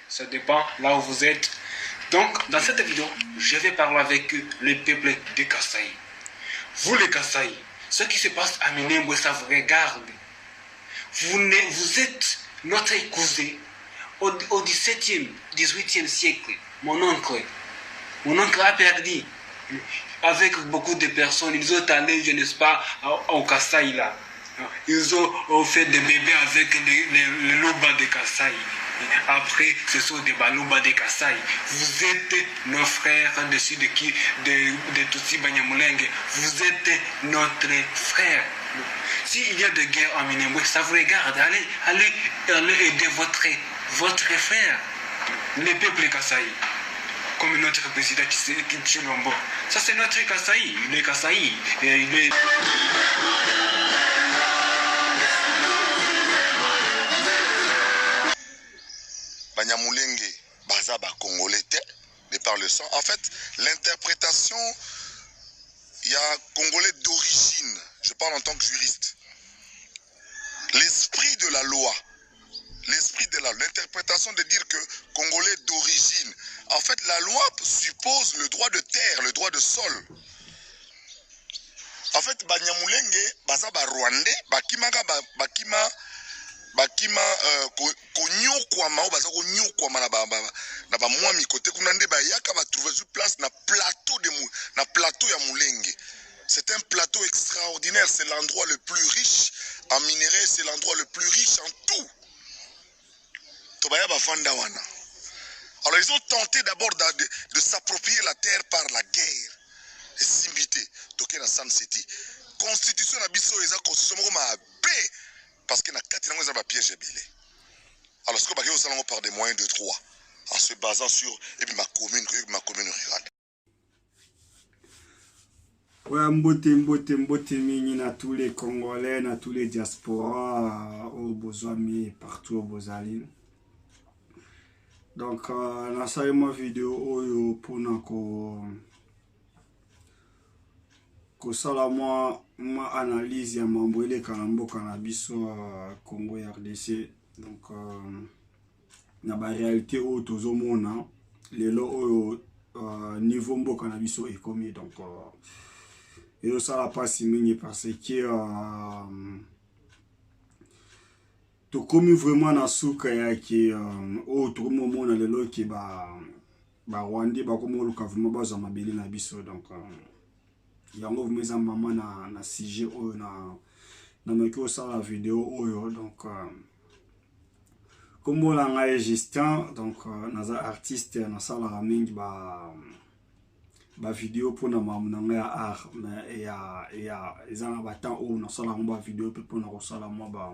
Ça dépend là où vous êtes. Donc, dans cette vidéo, je vais parler avec le peuple de Kasaï. Vous les Kasaï, ce qui se passe à Minembwe, ça vous regarde. Vous êtes notre cousin au 17e, 18e siècle. Mon oncle a perdu avec beaucoup de personnes. Ils ont allé, je ne sais pas, au Kasaï là. Ils ont fait des bébés avec les Loba de Kasaï. Après, ce sont des Baloba de Kasaï. Vous êtes nos frères dessus de Tutsi Banyamulenge. Vous êtes notre frère. S'il y a des guerres en Minembwe, ça vous regarde. Allez aider votre frère, le peuple Kasaï. Comme notre président Chilombo. Ça, c'est notre Kasaï. Le Kasaï. Banyamulenge, Bazaba Congolais, de par le sang. En fait, l'interprétation, il y a Congolais d'origine. Je parle en tant que juriste. L'esprit de la loi. L'interprétation de dire que Congolais d'origine. En fait, la loi suppose le droit de terre, le droit de sol. En fait, Banyamulenge, Bazaba Rwandais, bakima konyokwama o baza konyokwama na ba mwami côté kuna nde ba yaka ba trouver sur place na plateau ya Mulenge. C'est un plateau extraordinaire, c'est l'endroit le plus riche en minerais, c'est l'endroit le plus riche en tout. Tobaya ba vanda wana. Alors ils ont tenté d'abord de s'approprier la terre par la guerre. Et simbité toke na San City. Constitution na biso eza constitution moko mabe. Parce que na kati nango eza ba piège ebele. Alors ce que bakyo salango par des moyens de droit en se basant sur ma commune rurale. Ouais, mbote mingi na tous les Congolais, na tous les diasporas au Bozwami partout au Bozali. Donc na sali ma vidéo oyo pona ko sala ma analyse ya mambo eleka na mboka na biso Congo RDC. Donc na ba réalité oyo tozomona lelo oyo niveau mboka na biso ekomi. Donc et ça la passe mingi parce que to komi vraiment na suka yake autre moment na lelo ki ba Rwandais ba komo luka vraiment baza mabeli na biso. Donc yango vumeza mama na sujet oyo na meko ça la vidéo oyo. Donc comme la ngai Justin, donc naza artiste na sala mingi ba vidéo pour na mamuna ya art mais ya ezana batan o na sala ba vidéo pour na sala moi ba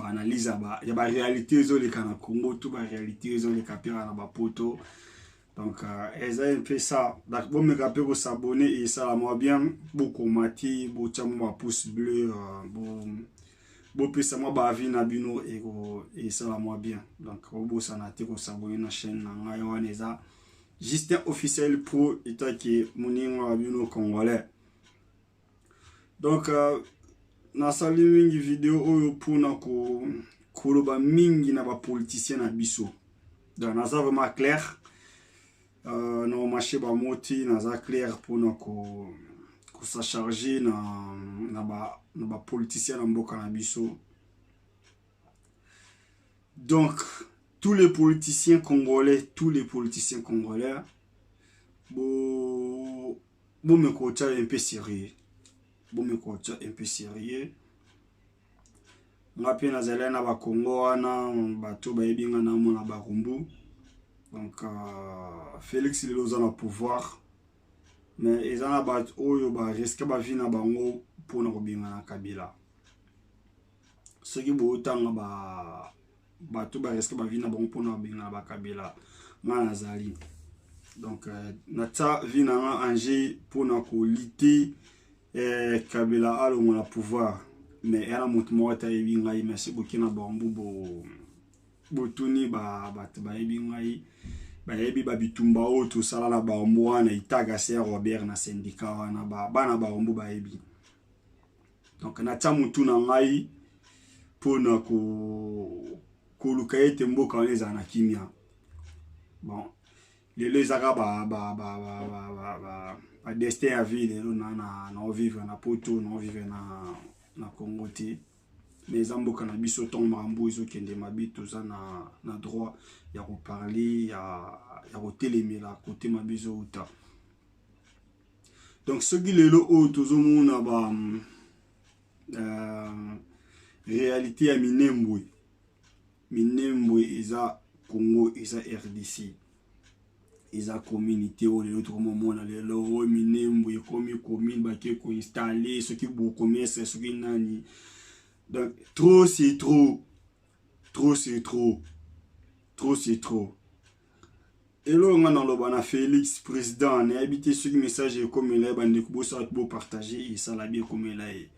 analyse ya ba réalité zo le kana Congo tout ba réalité zo le kapira na ba poto. Donc eza un peu ça. Donc bon me rappeler ko s'abonner et ça moi bien beaucoup mati bo chamo ba pouce bleu bo pesa moi ba avis na bino et ça moi bien. Donc bo sanate ko s'abonner na chaîne na ngai wana eza Justin officiel pour itaki muninga bino congolais. Donc na sali mingi vidéo oyo pour na ko koloba mingi na ba politicien na biso. Donc na ça vraiment clair. No marché ba moti naza clair pour na ko sa charger na ba politicien na mboka na biso. Donc tous les politiciens congolais bon me coach un peu sérieux. Ngapi na zelena ba Congo wana bato ba yebinga na mona ba rumbu. Donc Félix il est au pouvoir mais ils en a oyo ba risque ba vina bango pour na robinga na Kabila. Ce qui bo tanga ba to ba risque ba vina bango pour na robinga ba Kabila na zali. Donc nata vina na anje pour na ko lité Kabila alo na pouvoir mais elle a monté moi ta yebinga merci beaucoup na bango botuni ba yebinga bayebi babitumba o to sala na ba mwana itaga ser Robert na syndicat wana bana ba ombo bayebi. Donc na tamutu na ngai pona koluka ete mboka wana ezala na kimia. Bon lelo ezaka ba destin ya vie lelo na vivre na poto na vivre na Congo te. Mais mboka na biso ton makambo ezokende mabi toza na droit ya koparler ya kotelemela kote mabi ezouta. Donc soki lelo oyo tozomona réalité ya minembwe eza Congo eza RDC eza communauté oyo lelo tokomona lelo oyo minembwe ekomi commune bake koinstalle soki bokomesa soki nani. Donc trop c'est trop, trop c'est trop, trop c'est trop. Et là on a dans le bana Félix président on a habité ce message comme il est bande ko ça beau partager et ça la bien comme il est.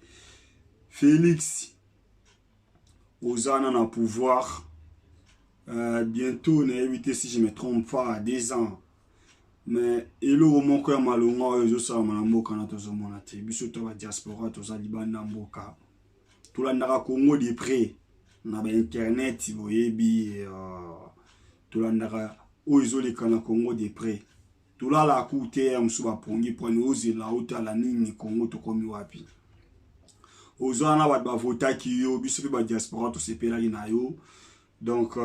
Félix Ozana na pouvoir bientôt on a habité si je me trompe pas 2 ans. Mais et là au mon cœur malonga ezo ça mboka na tozo monate biso to ba diaspora to za libanda mboka. Tout le monde Congo de près, on a internet, boyebi, tout le monde oizole kana Congo de près. Tout là la coûté amsuba pongi pour nous la haute la nini Congo to komi wapi. Ozana ba vota ki yo biso ba diaspora to sepela ina yo. Donc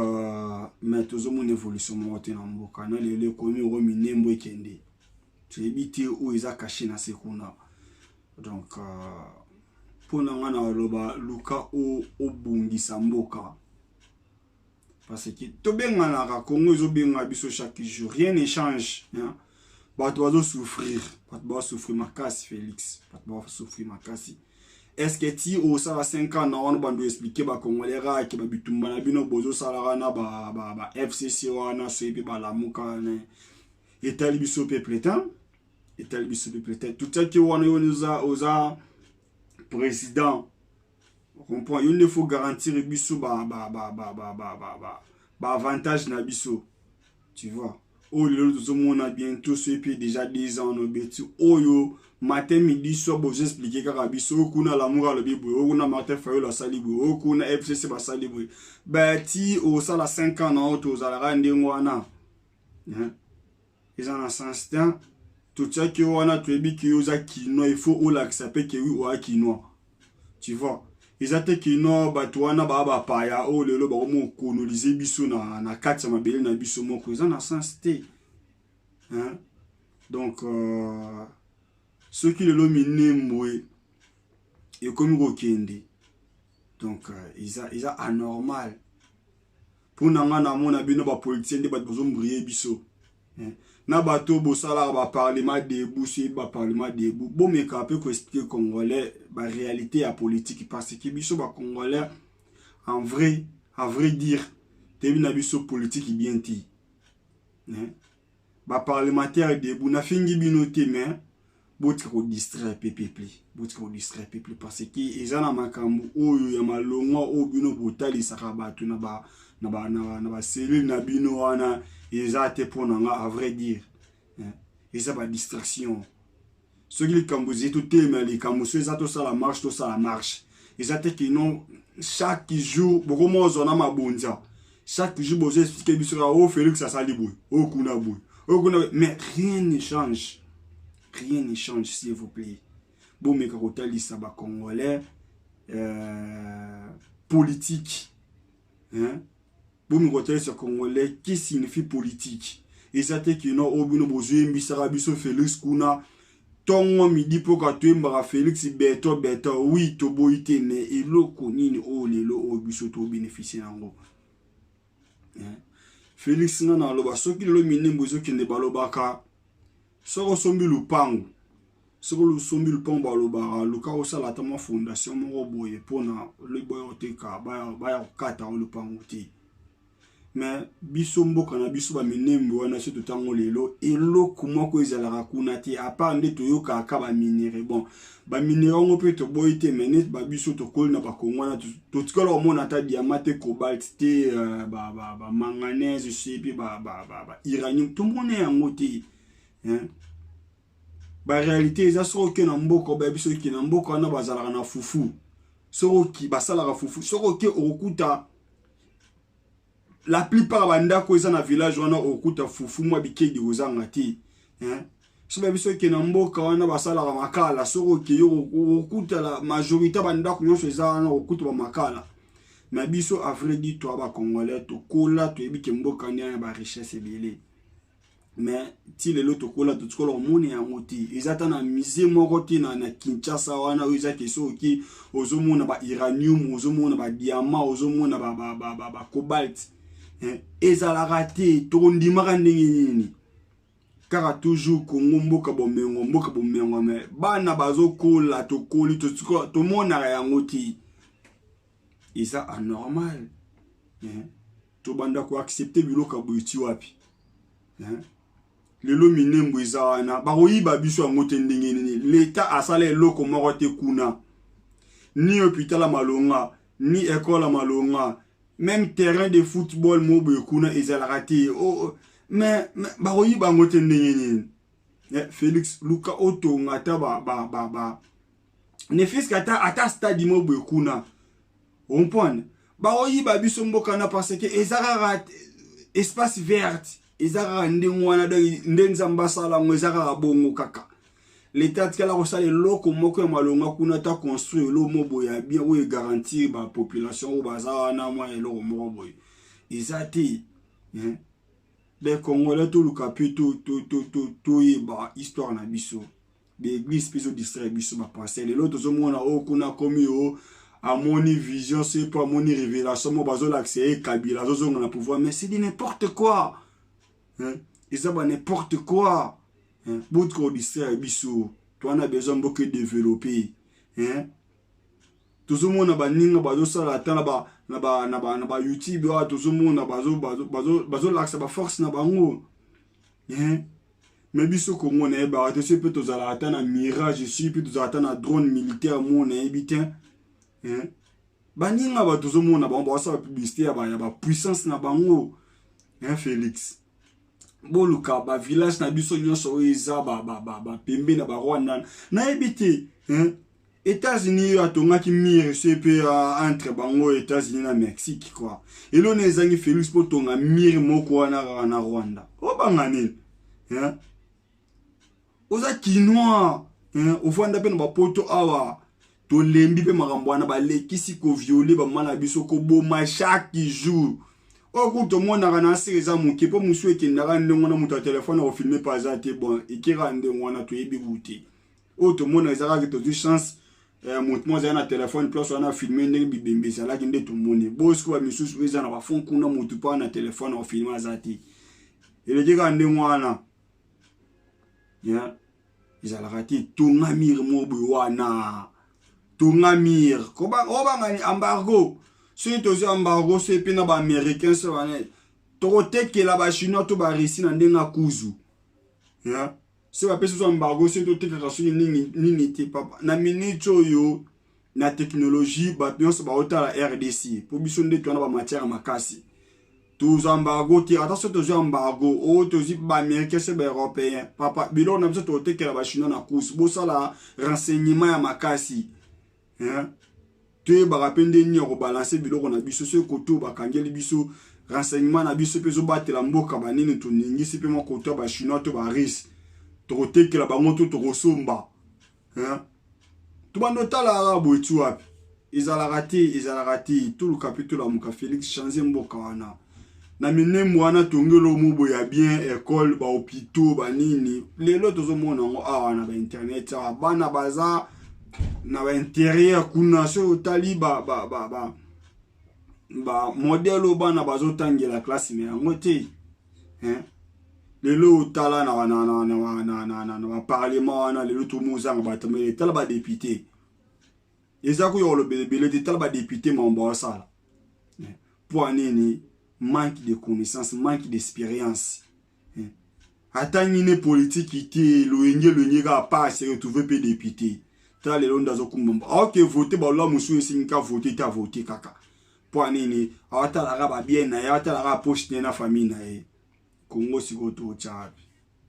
mais tozo mon évolution monte na mboka na lele komi ro minembo ekende. Tu ebiti o iza caché na sekuna. Donc pour nous loba luka o bungisa mboka parce que to benga na Congo zo benga biso chaque jour rien ne change hein ba to va souffrir pas ba souffrir makasi Félix pas ba souffrir makasi est-ce que ti o ça 5 ans na on bando expliquer ba congolais ra ki ba bitumba na bino bozo sala na ba FCC wana so epi ba la muka ne etali biso peuple tout ça qui wana oza président, on comprend, il faut garantir biso avantage na biso, tu vois. Oh le monde a bientôt ce pays déjà 10 ans no beti. Oh yo matin midi soir bo expliquer kaka biso kuna l'amour le bibo, kuna matin fayo la salibo, kuna FCC ba salibo. Beti o sala 5 ans na auto za la rande ngwana. Hein? Ils en a sens temps. Tout ça qui wana twebi ki yoza kino il faut o l'accepter que oui o kino. Tu vois, ils attaquent kino batwana ba paya o lelo ba mo coloniser biso na katsa mabele na biso moko ils en a sens té. Hein? Donc ceux qui le minembwe et comme rokende. Donc ils a anormal. Pour nanga na mona bino ba politicien de ba besoin briller biso. Hein? Na bato bosala ba parlement debout c'est ba parlement debout bon mais ka peut expliquer congolais ba réalité à politique parce que biso ba congolais en vrai dire tebi na biso politique bien ti hein ba parlementaire debout na fingi binoté mais botika ko distraire peuple parce que ezana makambu oyo ya malonga o bino botali saka bato na ba cellule na bino wana ezate pour nanga à vrai dire hein eza ba distraction ceux qui kambozi tout mais les kambozo eza to ça la marche ezate que non chaque jour beaucoup mo zona mabonza chaque jour bozo expliquer biso o Félix ça sali boy o kuna mais rien ne change s'il vous plaît bon mais ka kotali ça ba congolais politique hein bon me côté ce congolais qui signifie politique et ça te que non obino bozo mbisara biso Félix kuna tongo midi pour ka twemba Félix beto oui to boité ne eloko nini o lelo o biso to bénéficier nango hein Félix na loba soki lo minembo zo kende balobaka soko sombi lupango soko lu sombi lupango balobaka luka osala tama fondation moko boye pona le boyo teka ba kata lupango te. Mais biso mboka na biso ba minembo wana se totango lelo eloko moko ezalaka kuna te a part nde toyoka ka ba minere bon ba minere ngo pe to boyite menet ba biso to kol na ba kongwana to tikola o mona ta diamante cobalt te ba manganèse sepi ba uranium to mona yango te hein ba réalité eza soko ke na mboko ba biso ki na mboko na bazalaka na fufu soko ki basalaka fufu soko ke okuta la plupart banda ko eza na village wana okuta fufu mwa bikedi ozanga ti so ba biso ke na mboka wana basala ka makala soko ke yo okuta la majorité banda ko nyonso eza wana okuta ba makala mais biso a vrai dit toi ba congolais to kola to ebi ke mboka nya ba richesse ebele mais ti lelo to kola to tskola omoni ya moti ezata na musée moko ti na Kinshasa wana oza ke soki ozomona ba uranium ozomona ba diamant ozomona ba cobalt ezalaka te tokondimaka ndenge nini kaka toujours Congo mboka bomengo me bana bazokola tokoli tomonaka yango ti eza anormal tobanda ko accepter biloko boyuti wapi lelo minembo eza wana bakoyiba biso yango te ndenge nini l'État asala eloko moko te kuna ni hôpital malonga ni école malonga même terrain de football mobo kuna ezalaka te mais bakoyiba yango te ndenge nini Félix Luka Oto ngata ne fils ata stade mobo kuna on point bakoyiba biso mboka na parce que ezalaka espace vert ezaka ndengwana ndenzamba sala ngwezaka bongo kaka l'État tkala ko sala loko moko ya malonga kuna ta construire lo mobo ya bien ou garantir ba population ou baza na mwa eloko moko boy ezati les Congolais tout le capito to yeba histoire na biso l'église piso distraire biso ba parcelle l'autre zo mona o kuna komi o amoni vision c'est pas amoni révélation mo bazo l'accès Kabila zo na pouvoir mais c'est n'importe quoi. Et ça va n'importe quoi. Bout qu'on distraire biso. Toi on a besoin beaucoup de développer. Tout le monde a baninga bazo sala ta na ba YouTube wa tout le monde a bazo l'axe ba force na bango. Mais biso Congo na ba te se peut to zala ta na mirage ici puis to zala ta na drone militaire mo na ebiten. Baninga ba tout le monde a ba sa publicité ya ba puissance na bango. Félix boluka ba village na biso nyonso eza ba pembe na ba Rwanda na ebite États-Unis atongaki mire CP entre bango États-Unis na Mexique quoi elo nezangi Félix potonga mire moko wana na Rwanda obanga nini oza kinois ofanda pe na ba poto awa to lembi pe makambo wana ba lekisi ko violer ba mala biso ko boma chaque jour. Okuto mona kana sireza muke po musu ekendaka ndengona mutu a téléphone au filmer pas zate bon ikira ndengona to yebi buti oto mona ezaka ke to du chance mutu mo za na téléphone plus on a filmer ndenge bibembe sala kinde to mone bosco ba misusu eza na ba fon kuna mutu pa na téléphone au filmer zate elekeka ndengwana ezala rati tunga mir mobu wana tunga mir koba obanga embargo. Si tu as un embargo, c'est pas les Américains, c'est que la Chinois tout va réussir dans des kuzu. Si tu as un embargo, c'est que tu as na minute yo na technologie, bien ça va la RDC. Pour biso de toi na matière makasi. Tous embargo, attention tu as un embargo, oh tu as ba Américains c'est européen. Papa, bilo na biso tu que la Chinois na kuzu. Bo ça la renseignement ya makasi. Tu barapende ni rebalancer biloko na biso ce koto bakangeli biso renseignement na biso pezo batela mboka banini to ningi sipe mo koto ba chinois to ba ris to tekela bango to kosomba to bando tala arabo etu wapi ezala raté tout le capitole la muka Félix changer mboka wana na minemu wana tongelo mubo ya bien école ba hôpitaux banini lelo tozo mona ngo awa na ba internet bana baza na ba intérieur kuna so tali ba modèle bana bazo tangela classe mais ngote lelo tala na parlement wana lelo to muzanga batamele tala ba député ezako yo lo belebele de tala ba député mambo sala pour nini manque de connaissance manque d'expérience atangine politique ité loenge ga pas se retrouver pe député ta le londa zo kumba OK voter ba la musu sinka voter ta voter kaka pour nini awata la ba bien na awata la poste na famille na e Congo siko to chapi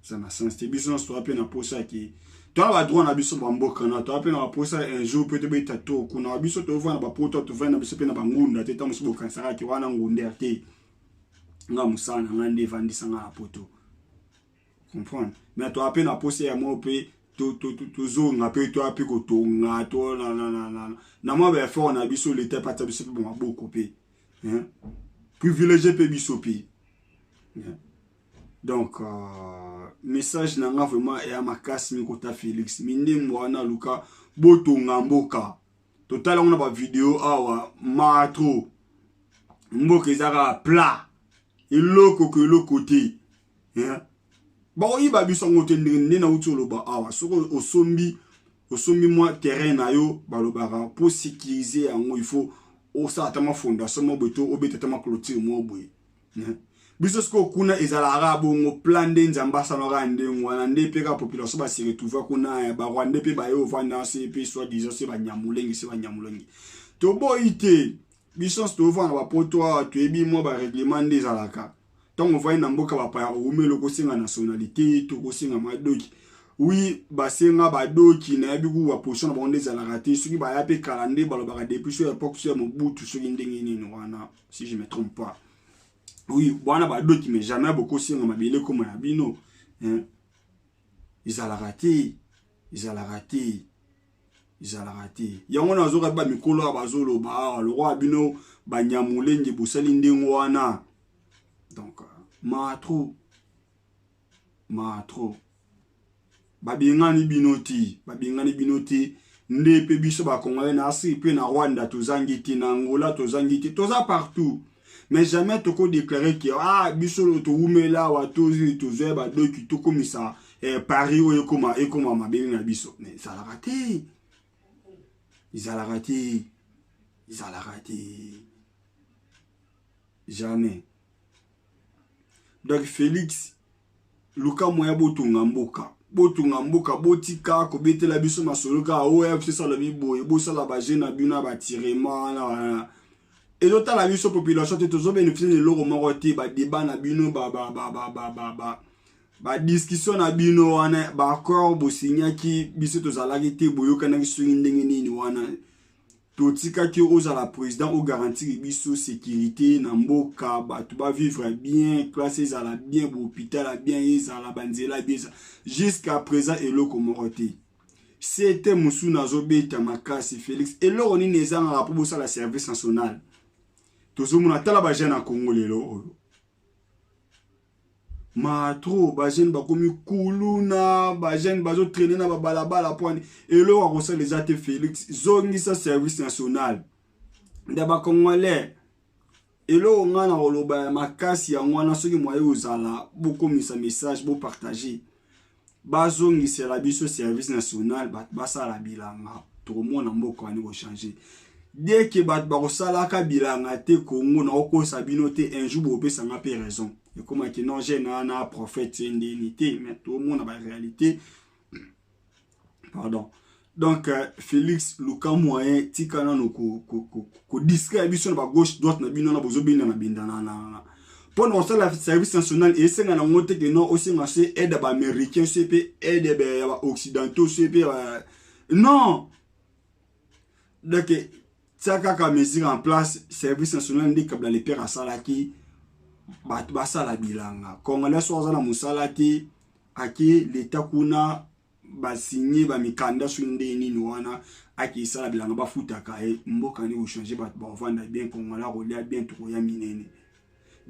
ça na sens te biso so ape na posa ki to ba droit na biso ba mboka na to ape na posa un jour peut-être ta to kuna biso to vana ba poto to vana biso pe na ba ngunda te ta musu boka sara ki wana ngunda te nga musana nga nde vandisa nga na poto comprendre mais to ape na pose ya mo pe to zo nga pe to ape ko to nga to na mo be fort na biso l'état pas biso pe bon beaucoup pe hein privilégié pe biso pe donc message na nga vraiment et à makasi mi kota Félix minde mwana luka boto ngamboka total on a ba vidéo awa matro mboka ezaka plat eloko ke lo côté hein ba oyiba biso ngote ndenge na utolo ba awa soko osombi moi terrain na yo balobaka pour sécuriser yango il faut osa tama fondation mo beto obeta tama clôture mo boye biso sko kuna ezalaka bongo plan de nzamba sanora ndengo wana ndepeka population ba se retrouver kuna ba Rwanda pe ba yo vanda CP soit disant c'est ba nyamulengi to boyite biso sto vanda ba poto to ebi mo ba règlement des alaka tant on voit na mboka ba pa umelo ko singa nationalité to ko singa madoki oui basenga badoki na yabiku wa position ba onde zalaka te soki ba ya pe kalande balobaka depuis sur époque sur Mobutu soki ndenge nini wana si je me trompe pas. Oui, bon, on a d'autres, mais jamais beaucoup si on a bien comme un abino. Ils ont raté. Il y a un autre ba mikolo abazolo ba le roi abino ba nyamulengi busalinde ngwana. Donc matro. Ba bingani binoti ndepe biso ba kongole na asi pe na Rwanda tozangiti na Angola tozangiti toza partout. Mais jamais toko déclarer que biso to umela wa tozi tozo ba doki to komisa Paris o ekoma mabeli na biso mais ça l'a raté. Ils ont raté. Jamais. Donc Félix Luka moya botunga mboka botika ko betela biso masoloka OFC ça la bibo ebo ça la ba jeune bina ba tirement na et d'autant la mission population te toujours bénéficier de l'euro moroté ba débat na bino ba discussion na bino wana ba accord bo signa ki biso to zalaki te boyoka na kiso ndenge nini wana to tika ki oza la président o garantir biso sécurité na mboka ba to ba vivre bien classe za la bien bo hôpital bien za la banzela bien jusqu'à présent eloko moroté c'était musu na zobeta makasi Félix et loro ni nezanga rapport ça la service national toujours mon atala ba jeune en Congo lelo matro ba jeune ba komi kuluna ba jeune ba zo traîner na ba balabala point et lo wa kosa les até Félix zongi sa service national ndaba congolais et lo ngana oloba makasi ya ngwana soki moye ozala bokomisa message bo partager ba zongi c'est la biso service national ba sa la bilanga tout le monde mboka ani ko changer. Dès que bat barosala ka bilanga te Congo na oko sabino te un jour bo pe sanga pe raison et comment que non j'ai na prophète indénité mais tout le monde a la réalité pardon donc Félix Luka moyen tikana no ko discret biso na gauche droite na bino na bozo bina na bindana na pendant ça la service national et c'est na ngote que non aussi marché aide ba américain CP aide ba occidentaux CP non donc Tsaka ka mesure en place service national de kabla les pères à salaki ba sala bilanga congolais soza na musalati aki l'état kuna ba signer ba mikanda swinde ni wana aki sala bilanga ba futaka mboka ni changer ba vanda bien congolais rolia bien to ya minene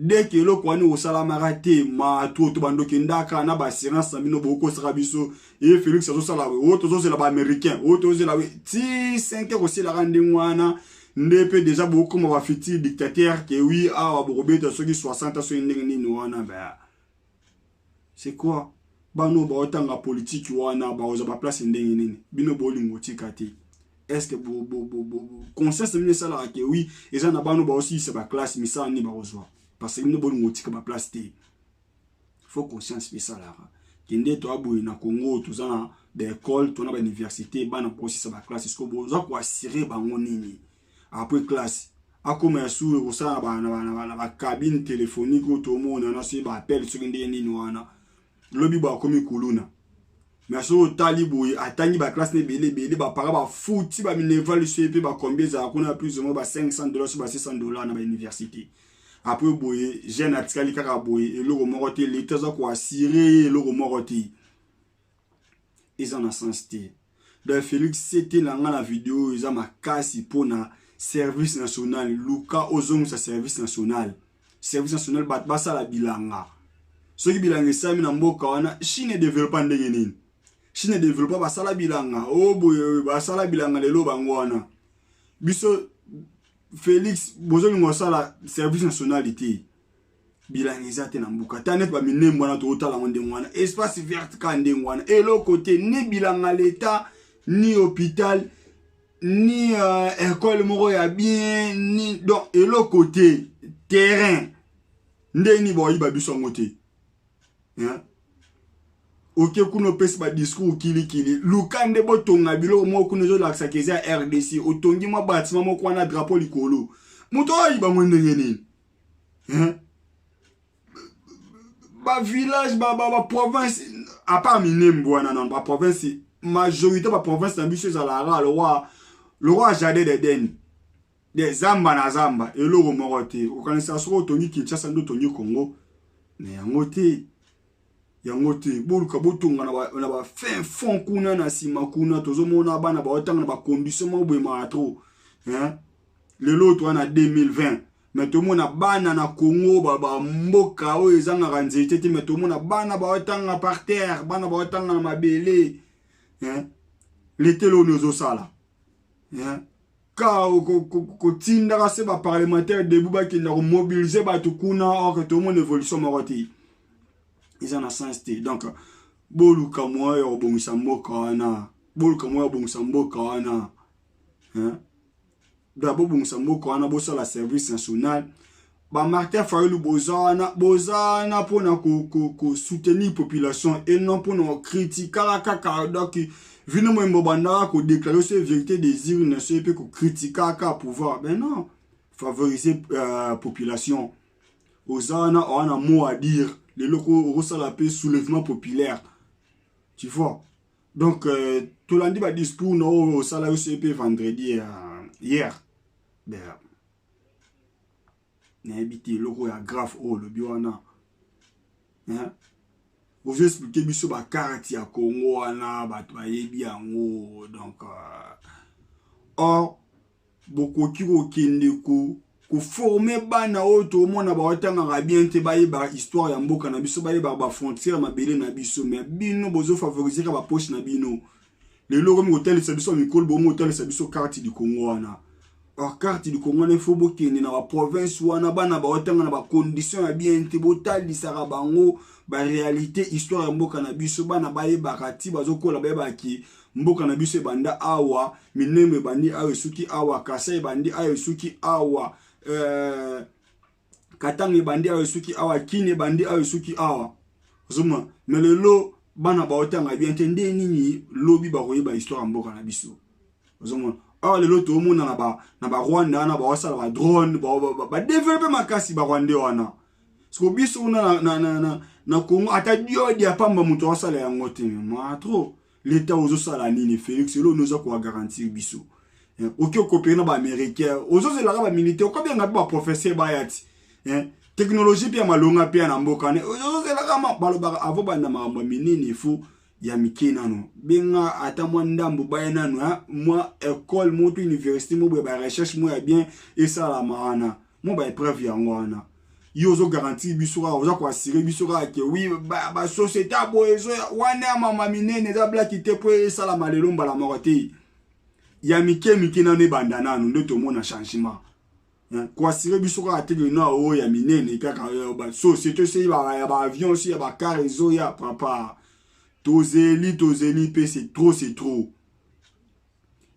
dès que le kwani osala marate ma to bandoki ndaka na ba assurance amino boko sera biso et Félix azo sala we auto zo la ba américain auto zo la we ti 5 heures aussi la rande ngwana ndepe déjà beaucoup ma ba fiti dictateur que oui a robeta soki 60 so ndenge ni wana ba c'est quoi bano ba otanga politique wana ba oza ba place ndenge nini bino bolingo tikati est-ce que conscience mine sala que oui et ça na bano ba aussi c'est ba classe misa ni ba ozwa parce que nous bolongo tika ba place te faut conscience pe ça là kende to aboyi na Congo to zana des écoles to na ba université bana aussi ça ba classe est-ce que boza ko assurer bango nini après classe akoma sou ko ça ba cabine téléphonique to mo na se ba appel sur ndenge nini wana lobi ba komi kuluna mais so taliboyi atangi ba classe ne belé ba para ba fouti ba minerval CP ba combien za kuna plus ou moins ba $500 ba $600 na ba université. après boye jeune atikali kaka boye eloko moko te l'état za ko assurer eloko moko te ils en a sens te donc Félix c'était la vidéo ils ont makasi pona service national luka ozong sa service national bat ça la bilanga ceux qui bilanga sami na mboka wana Chine développement ndenge nini Chine développement ba sala bilanga oh boye ba sala bilanga lelo bango wana biso Félix bozoli ngosala service nationalité bilangisa te na mbuka tanet ba minembo na to tala monde ngwana espace vert ka ndengwana et l'autre côté ni bilanga l'état ni hôpital ni école moko ya bien ni donc et l'autre côté terrain ndeni boyi ba biso ngote hein OK kuno pesi ba discours kili lukande botonga bilo mo kuno zo la sakeza RDC otongi mo bâtiment mo kwa na drapeau likolo muto ayiba mwende nini hein ba village ba province à part minembo wana non ba province majorité ba province na biso za la le roi Jadé d'Eden des zamba na zamba et le romorote okanisa so otongi Kinshasa ndo tongi Congo mais yango te boluka botonga na ba fin fond kuna na sima kuna tozomona bana ba otanga na ba condition mo bwema trop hein le lot wana 2020 mais tout mona bana na Congo ba mboka o ezanga ranzete te mais tout mona bana ba otanga par terre bana ba otanga na mabele hein l'été lo nozo sala hein ka ko tinda se ba parlementaire debout ba ki na mobiliser ba tukuna or que tout monde évolution moroti ils en a sens te donc boluka moya obongisa mboka na boluka moya obongisa mboka na hein d'abord bongisa mboka na bosa la service national ba Martin Fayulu bozana pona ko soutenir population et non pour critiquer kaka donc vino mo banda ko déclarer cette vérité des urnes ne se peut ko critiquer ka pouvoir ben non favoriser population ozana on a mot à dire les locaux ressent la paix soulèvement populaire tu vois donc tout lundi ba discours no au salaire CP vendredi hier ben n'habité locaux ya grave le biwana hein vous expliquer biso ba carte ya Congo wana ba yebi yango donc or beaucoup qui okende ko former bana oto mona ba otanga bien te ba histoire ya mboka na biso ba frontière mabele na biso mais bino bozo favoriser ka ba poche na bino le logo mi hotel sa biso mi kolbo mo hotel sa biso carte du Congo wana or carte du Congo ne faut bokende na ba province wana bana ba otanga na ba condition ya bien te botali sara bango ba réalité histoire ya mboka na biso bana ba bakati bazokola ba ki mboka na biso banda awa mineme bandi awe suki awa kasai bandi awe suki awa Katangi bandi awe suki awa kine bandi awe suki awa zuma melelo bana ba otanga bien tende nini lobi ba koyeba histoire mboka na biso zuma awa lelo to mona na ba Rwanda na ba wasala ba drone ba développer makasi ba Rwanda wana sko biso na Congo ata dio dia pamba muto wasala ya ngote ma trop l'état ozo sala nini Félix lo noza ko garantir biso OK coopérer na ba américain ozo zela ba militaire ko bien ba professeur ba yati technologie pia malonga pia na mboka ne ozo zela ka baloba avo banda mamba minini fu ya mikena no benga ata mwa ndambo ba nanu moi école moto université mo ba recherche mo ya bien et ça la maana mo ba épreuve ya ngwana yozo garantir bisura oza ko assurer bisura ke oui ba société aboezo wana mama minene za black te po et ça la malelo mbala moroti ya mikena ne bandana no ndoto mona changement ko assurer bisura ateli no o ya minene kaka ba société c'est ba avion aussi ba car réseau ya papa tozeli pe c'est trop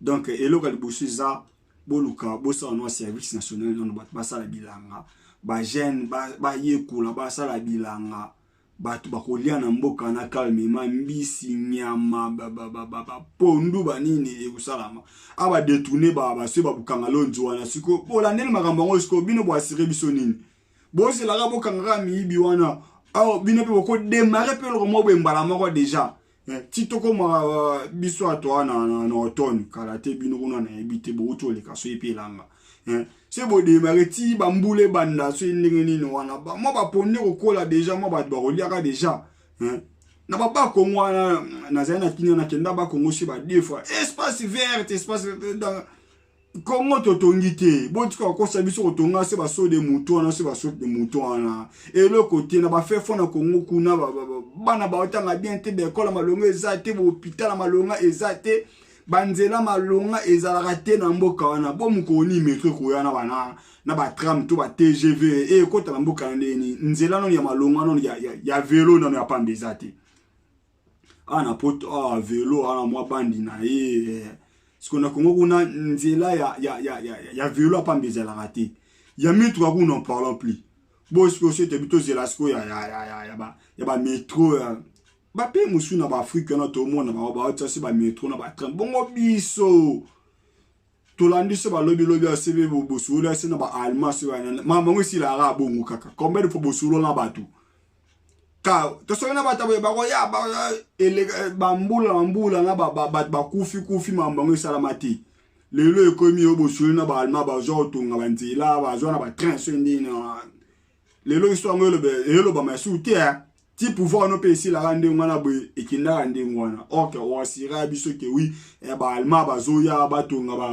donc elo ka boshiza boluka bosa no service national no ba sala bilanga ba jeune ba yekula ba sala bilanga batu bakolia na mboka na calmement mbisi nyama ba pondu banini ekusalama aba détourner ba se ba bukanga lonzo wana siko bola ndele makambo ngo siko bino bo asire biso nini bo se la ga bokanga mi bi wana aw bino pe boko démarrer pe lo mo be mbala moko déjà titoko ma biso atwa na automne kala te bino kuna na ebite bo to le kaso epelanga se bo démarrer ti bambule banda so ndenge nini wana ba mo ba ponne ko kola déjà mo ba koliaka déjà na ba Kongo wana na zana kini na kenda ba Kongo si ba deux fois espace vert espace dans Kongo totongi te botika ko sabiso kotonga se ba so de mouton na se ba so de mouton na et le côté na ba fait fond na Kongo kuna bana ba otanga bien te be kola malonga ezate bo hôpital malonga ezate banzela malonga ezalaka te na mboka wana bo mukoni metro ko yana bana na ba tram to ba TGV et kota na mboka ndeni nzela no ya malonga no ya vélo no ya pamba ezate ana poto vélo ana mwa bandi na sikona Kongo kuna nzela ya vélo a pamba ezalaka te ya metro ko n'en parlons plus bo siko se te bito zela siko ya ba metro ba pe musu na ba Afrique na to mona ba otasi ba metro na ba tram bongo biso to landi se ba lobi asebe bo solo ase na ba allemand se ba mama ngo si la ra bongo kaka combien de fois bo solo na batu ka to so na bata ba ko ya ba ele ba mbula na ba kufi mama ngo salamati lelo ekomi yo bo solo na ba allemand ba zo to nga banzela ba zo na ba train so ndini lelo iso ngo lo ba masu te ti pouvoir no pe ici la rande ngwana boy ekinda rande ngwana ok o sira biso ke oui ba alma ba zoya ba tonga ba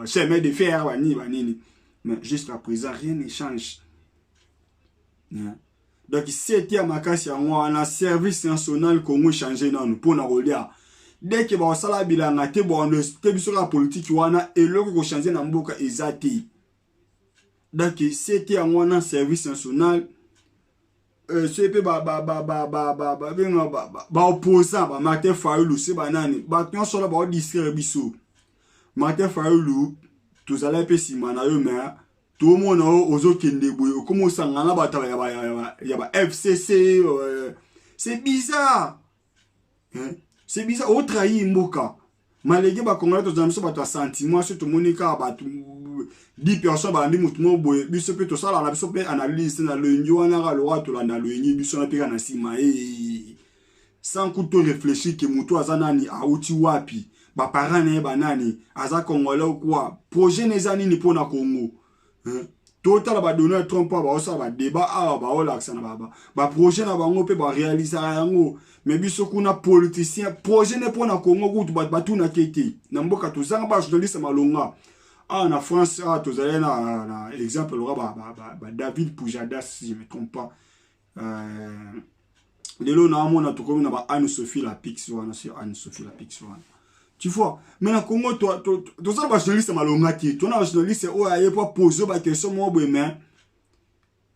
chemin de fer ba nini mais jusqu'à présent rien ne change donc c'était à makasi ya ngwana service national Congo changer nanu pona rolia dès que ba sala bilanga te bo ndo te biso la politique wana eloko ko changer na mboka ezati donc c'était à ngwana service national CP ba opposant ba Martin Fayulu se banani ba nyonso la ba distraire biso Martin Fayulu tous allez pe simana yo mais tout le monde ozo kende boyo comme sangana ba taba ya ba FCC c'est bizarre c'est bizarre au trahi mboka malege ba Congolais to zamso ba to sentiment surtout monika ba 10 personnes ba ndi mutumo boye biso pe to sala na biso pe analyse na lenyo wana ga lo to landa lenyi biso na peka na sima sans couteau réfléchir que mutu azanani auti wapi ba parents ne ba nani aza Congolais ou quoi projet nezani ni pona Congo total ba donner Trump ba osa ba débat ba olaxa na ba projet na bango pe ba réaliser yango mais biso kuna politicien projet ne pona Congo kutu ba tuna kete na mboka to zanga ba journaliste malonga na France to zale na exemple David Pujadas si je me trompe pas lelo na mona to komi na ba Anne-Sophie la Pix wana c'est Anne-Sophie la Pix wana tu vois mais na Congo to ça ba journaliste malonga ti to na journaliste o aye pas poser ba question mo boy mais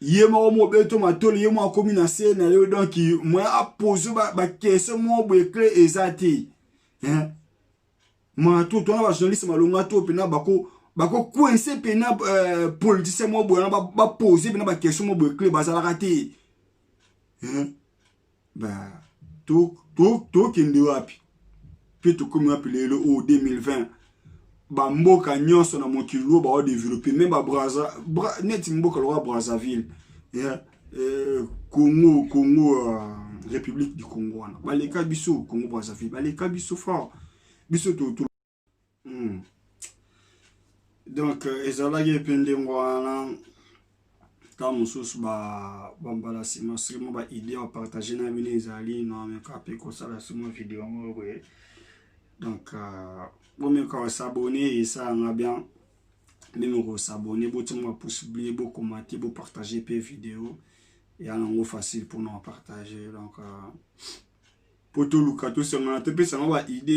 yema o mo beto matoli yema komi na scène yo donc moi a poser ba question mo boy clé exact ma to na ba journaliste malonga to pena bako coincé pena politicien mo boy na ba poser pena ba question mo boy clé bazala raté ba to kende wapi to comme appelé le 2020 ba mboka nyonso na mokilo ba développer même ba net mboka lo Brazzaville Congo République du Congo wana ba leka biso Congo Brazzaville ba leka biso fort biso to donc ezala ye pende ngwana comme sous ba bambala sima sima ba idée à partager na bine ezali na me kapé ko sala sima vidéo ngo donc bon mais quand s'abonner et ça on a bien même on s'abonner beaucoup possible beaucoup commenter beaucoup partager pe vidéo et en facile pour nous partager donc pour tout le cas tout ça on a te ça va idée